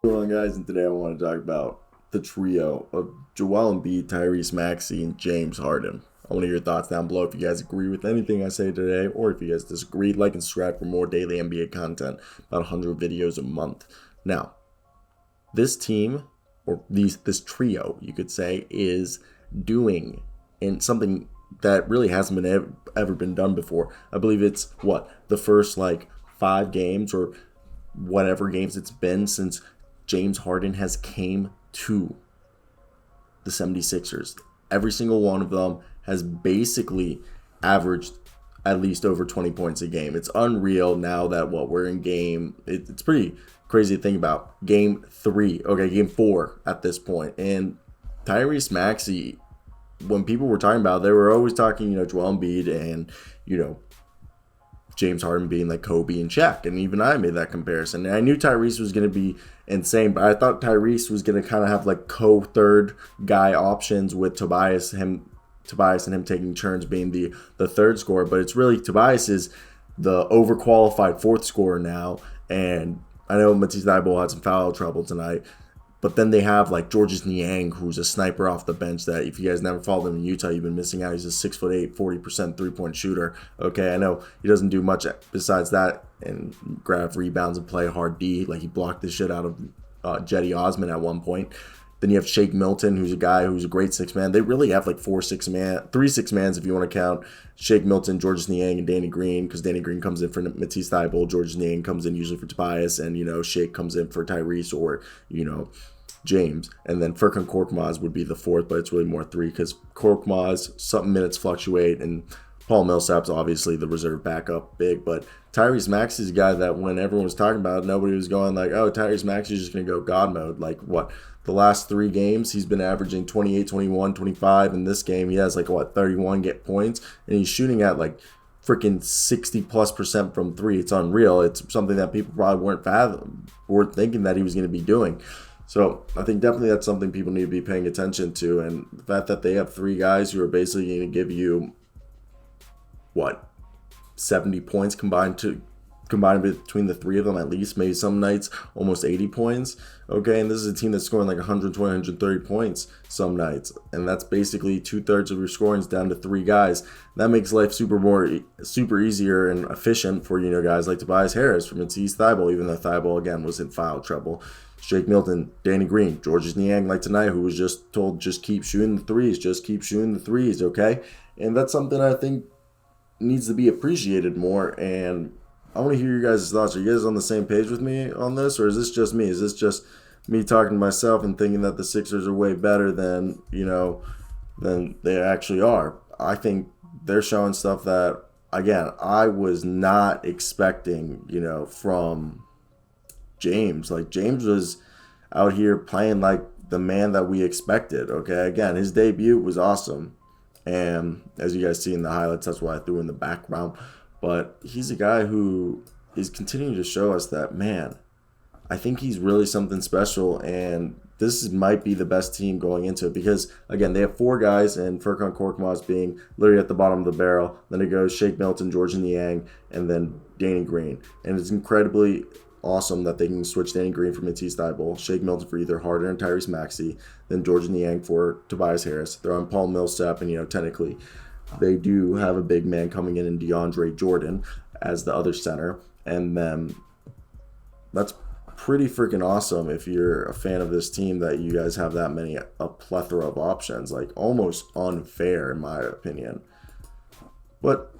Going on, guys, and today I want to talk about the trio of Joel Embiid, Tyrese Maxey, and James Harden. I want to hear your thoughts down below if you guys agree with anything I say today, or if you guys disagree. Like and subscribe for more daily NBA content, about 100 videos a month. Now, this team, or this trio, you could say, is doing in something that really hasn't been ever been done before. I believe it's the first 5 games or whatever games it's been since James Harden has came to the 76ers. Every single one of them has basically averaged at least over 20 points a game. It's unreal now that we're in it's pretty crazy to think about. Game 4 at this point. And Tyrese Maxey, when people were talking about it, they were always talking, Joel Embiid and, James Harden being like Kobe and Shaq, and even I made that comparison. And I knew Tyrese was going to be insane, but I thought Tyrese was going to kind of have third guy options with Tobias and him taking turns being the third scorer. But it's really Tobias is the overqualified fourth scorer now. And I know Matisse Thybulle had some foul trouble tonight. But then they have Georges Niang, who's a sniper off the bench that if you guys never followed him in Utah, you've been missing out. He's a 6'8", 40% three-point shooter. Okay, I know he doesn't do much besides that and grab rebounds and play hard D. He blocked the shit out of Jetty Osman at one point. Then you have Shake Milton, who's a guy who's a great six-man. They really have 3 six-mans if you want to count Shake Milton, Georges Niang, and Danny Green, because Danny Green comes in for Matisse Thybulle, Georges Niang comes in usually for Tobias, and, Shake comes in for Tyrese or, James. And then Furkan Korkmaz would be the fourth, but it's really more 3 because Korkmaz, some minutes fluctuate, and Paul Millsap's obviously the reserve backup big, but Tyrese Maxey's a guy that when everyone was talking about it, nobody was going oh, Tyrese Maxey's just going to go God mode. The last 3 games, he's been averaging 28, 21, 25. In this game, he has 31 points, and he's shooting at freaking 60+% from 3. It's unreal. It's something that people probably weren't thinking that he was going to be doing. So I think definitely that's something people need to be paying attention to, and the fact that they have 3 guys who are basically going to give you 70 points combined between the 3 of them at least, maybe some nights almost 80 points. Okay, and this is a team that's scoring 120, 130 points some nights, and that's basically 2/3 of your scoring is down to 3 guys. That makes life super easier and efficient for guys like Tobias Harris from Matisse Thybulle, even though Thybulle again was in foul trouble. Shake Milton, Danny Green, Georges Niang tonight, who was just told just keep shooting the threes, okay? And that's something I think needs to be appreciated more, and I want to hear your guys' thoughts. Are you guys on the same page with me on this, or is this just me? Is this just me talking to myself and thinking that the Sixers are way better than they actually are? I think they're showing stuff that, again, I was not expecting, from James. James was out here playing like the man that we expected, okay? Again, his debut was awesome. And as you guys see in the highlights, that's why I threw in the background. But he's a guy who is continuing to show us that, man, I think he's really something special. And this might be the best team going into it because, again, they have 4 guys, and Furkan Korkmaz being literally at the bottom of the barrel. Then it goes Shake Milton, Georges Niang, and then Danny Green. And it's incredibly awesome that they can switch Danny Green for Matisse Thybulle, Shake Milton for either Harden or Tyrese Maxey, then Georges Niang for Tobias Harris. They're on Paul Millsap, and technically they do have a big man coming in DeAndre Jordan as the other center, and then that's pretty freaking awesome if you're a fan of this team that you guys have that many, a plethora of options. Almost unfair in my opinion. But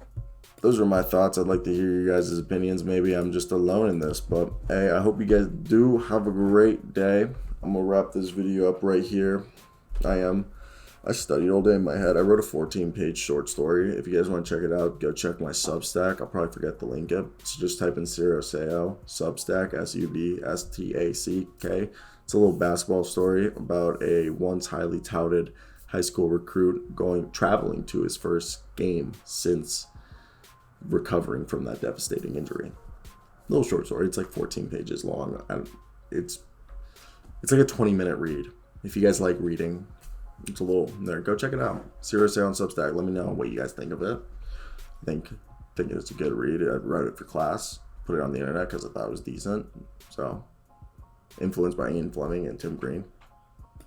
those are my thoughts. I'd like to hear your guys' opinions. Maybe I'm just alone in this, but hey, I hope you guys do have a great day. I'm gonna wrap this video up right here. I studied all day in my head. I wrote a 14-page short story. If you guys want to check it out, go check my Substack. I'll probably forget to link it. So just type in Ciro Seo, Substack, Substack. It's a little basketball story about a once highly touted high school recruit traveling to his first game since recovering from that devastating injury. Little short story. It's 14 pages long. It's like a 20-minute read. If you guys like reading, it's a little there. Go check it out. Seriously on Substack. Let me know what you guys think of it. I think it's a good read. I'd write it for class. Put it on the internet because I thought it was decent. So influenced by Ian Fleming and Tim Green.